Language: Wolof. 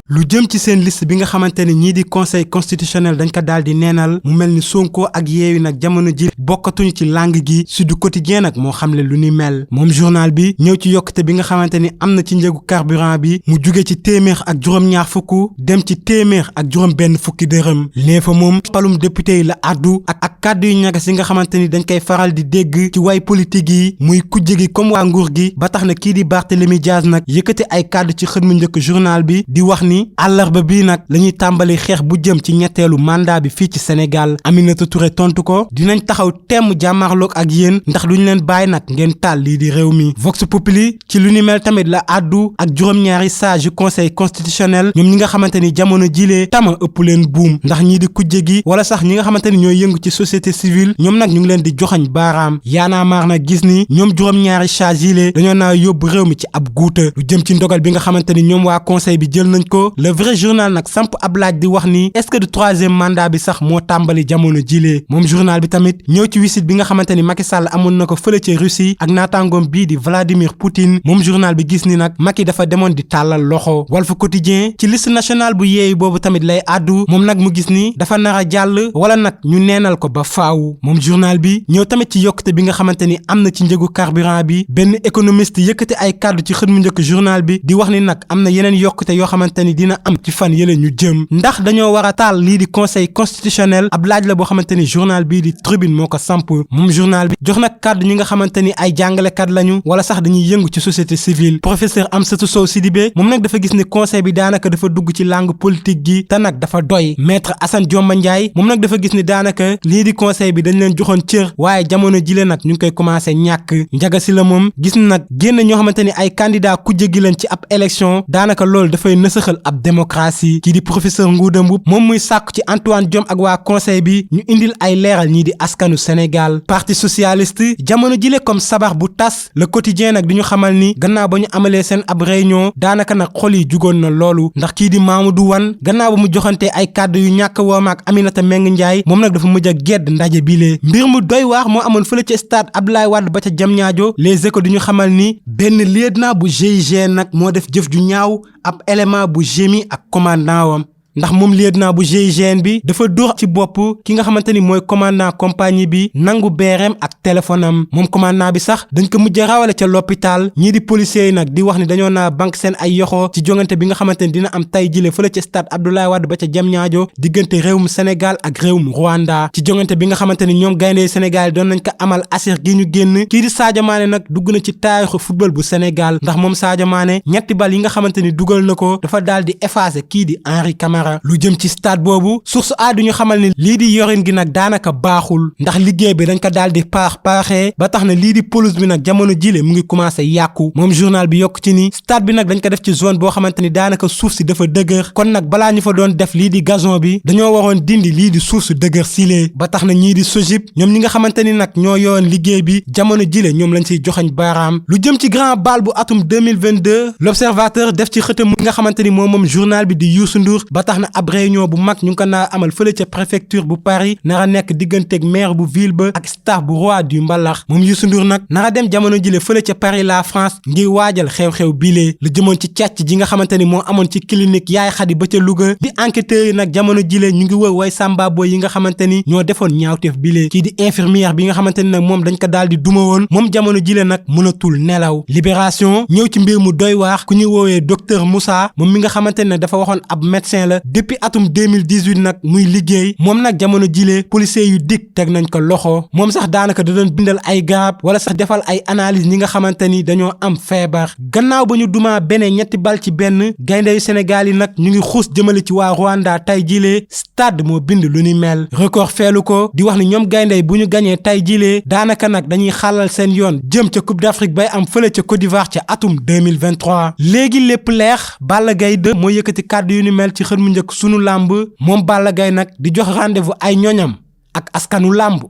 lu jëm ci seen liste bi nga xamante ni ñii di conseil constitutionnel dañ ko daal di neenal mu mel ni Sonko ak Yewwi nag jamono ji bokkatuñu ci langue gi Sud Quotidien nag moo xamle lu ni mel moom journal bi ñëw ci yokkute bi nga xamante ni am na ci njëgu carburant bi mu jóge ci téeméer ak juróom-ñaar fukk dem ci téeméer ak juróom-benn fukki dërëm lee fa moom palum député yi la addu ak kàddu yu ñagas yi nga xamante ni dañ koy faral di dégg ci way politique yi muy kujje gi comme waa nguur gi ba tax na kii di Barthélémy Dias nag yëkkati ay kàddu ci xët mu njëkk journal bi di wax ni àllarba bii nag la ñuy tàmbali xeex bu jëm ci ñetteelu mandat bi fii ci Sénégal Aminata Touré tontu ko dinañ taxaw temm jàmmarloog ak yéen ndax duñ leen bàyyi nag ngeen taal lii di réew mi Vox Populi ci lu ni mel tamit la àddu ak juróom-ñaari sage yu conseil constitutionnel ñoom ñi nga xamante ni jamono jilee tama ëpp leen buum ndax ñii di kujje gi wala sax ñi nga xamante ni ñooy yëngu ci société civile ñoom nag ñu ngi leen di joxañ baaraam yaanaa maar nag gis ni ñoom juróom-ñaari sage yile dañoo naa yóbbu réew mi ci ab guuta lu jëm ci ndogal bi nga xamante ni ñoom waa conseil bi jël nañ ko le vrai journal nag samp ab laaj di wax ni est-ce que du troisième mandat bi sax moo tàmbali jamono jilee moom journal bi tamit ñëw ci visite bi nga xamante ni Macky Sall amoon na ko fële ci Russie ak naataangoom bii di Vladimir Poutine moom journal bi gis ni nag Macky dafa demoon di tàllal loxo Walf Quotidien ci liste nationale bu Yewwi boobu tamit lay àddu moom nag mu gis ni dafa nar a jàll wala nag ñu neenal ko ba faaw moom journal bi ñëw tamit ci yokkute bi nga xamante ni am na ci njëgu carburant bi benn économiste yëkkati ay kàddu ci xët mu njëkk journal bi di wax ni nag am na yeneen yokkute yoo xamante ni dina am ci fan yële ñu jëm ndax dañoo war a taal lii di conseil constitutionnel ab laaj la boo xamante ni journal bii di Tribune moo ko samp moom journal bi jox nag kàddu ñi nga xamante ni ay jàngalekat lañu wala sax dañuy yëngu ci société civile professeur Amsatou Sow Sidibé moom nag dafa gis ni conseil bi daanaka dafa dugg ci langue politique gi te nag dafa doy maître Assane Dioma Ndiaye moom nag dafa gis ni daanaka lii di conseil bi dañ leen joxoon cër waaye jamono jile nag ñu ngi koy commencé ñàkk njaga si la moom gis na nag génn ñoo xamante ni ay candidat kujje gi leen ci ab élection daanaka loolu dafay nësaxal ab démocratie kii di professeur Ngouda Mboup moom muy sàkku ci Antoine Diome ak waa conseil bi ñu indil ay leeral ñii di askanu Sénégal parti socialiste jamono jile comme sabar bu tas le quotidien nag di ñu xamal ni gannaaw ba ñu amalee seen ab réunion daanaka nag xol yi jugoon na loolu ndax kii di Mamadou Wane gannaaw ba mu joxante ay kàddu yu ñàkk woom ak Aminata Mbengue Ndiaye moom nag dafa mujj a gedd ndaje bile mbir mu doy waar moo amoon fële ca stade Abdoulaye Wade ba ca Diamniadio les échos di ñu xamal ni benn lieutenant bu GIGN nag moo def jëf ju ñaaw ab élément bu GMI ak commandant wam ndax moom lieutenant bu GIGN bi dafa dóor ci bopp ki nga xamante ni mooy commandant compagnie bi nangu beereem ak téléphone am moom commandant bi sax dañ ko mujj rawale ca l'hôpital ñii di policiers yi nag di wax ni dañoo naa banque seen ay yoxo ci jongante bi nga xamante ni dina am tay jile fële ca stade Abdoulaye Wade ba ca Diamniadio diggante réewum Sénégal ak réewum Rwanda ci jongante bi nga xamante ni ñoom gayndey Sénégal yi doon nañ ko amal asir gi ñu génn kii di Sadio Mané nag dugg na ci taarixu football bu Sénégal ndax moom Sadio Mané ñetti bal yi nga xamante ni dugal na ko dafa daal di effacer kii di Henri Camara lu jëm ci stade boobu source a duñu xamal ni lii di yorin gi nag daanaka baaxul ndax liggéey bi dañ ko daal di paaxee ba tax na lii di pelouse bi nag jamono jile mu ngi commencé yàqu moom journal bi yokk ci ni stade bi nag dañ ko def ci zone boo xamante ni daanaka suuf si dafa dëgër kon nag balaa ñu fa doon def lii di gazon bi dañoo waroon dindi lii di suuf si dëgër silee ba tax na ñii di SOGIP ñoom ñi nga xamante ni nag ñoo yoon liggéey bi jamono jile ñoom lañ siy joxañ baaraam lu jëm ci grand bal bu atum 2022 l'observateur def ci xëtam nga xamante ni moom journal bi di Youssou Ndour ba tax na ab réunion bu mag ñu ngi ko naa amal fële ca préfecture bu Paris nara nekk digganteeg maire bu ville ba ak staff bu roi du mbalax moom Youssou Ndour nag nara dem jamono jile fële ca Paris la France ngir waajal xew-xew bilee lu jëmoon ci càcc ji nga xamante ni moo amoon ci clinique yaay xadi ba ca Louga di enquêteurs yi nag jamono jile ñu ngi wër way samba boy yi nga xamante ni ñoo defoon ñaawteef bilee kii di infirmière bi nga xamante ni nag moom dañ ko daal di duma woon moom jamono jile nag mënatul nelaw libération ñëw ci mbir mu doy waax ku ñuy woowee docteur Moussa moom mi nga xamante ne dafa waxoon ab médecin la depuis atum 2018 nag muy liggéey moom nag jamono jile policiers yu dik teg nañ ko loxo moom sax daanaka da doon bindal ay garab wala sax defal ay analyse ñi nga xamante ni dañoo am feebar gannaaw ba ñu dumaa benee ñetti bal ci benn gaynde yu Sénégal yi nag ñu ngi xuus jëmale ci waa Rwanda tay jile stade moo bind lu ni mel record feelu ko di wax ni ñoom gaynde bu ñu gañee tay jile daanaka nag dañuy xàllal seen yoon jëm ca Coupe d'Afrique bay am fële ca Côte d'Ivoire ca atum 2023 léegi lépp leex Balla Gaye 2 moo yëkkati kàddu yu ni mel ci xët mu njëkk sunu làmb moom Balla Gaye nag di jox rendez-vous ay ñoñam ak askanu làmb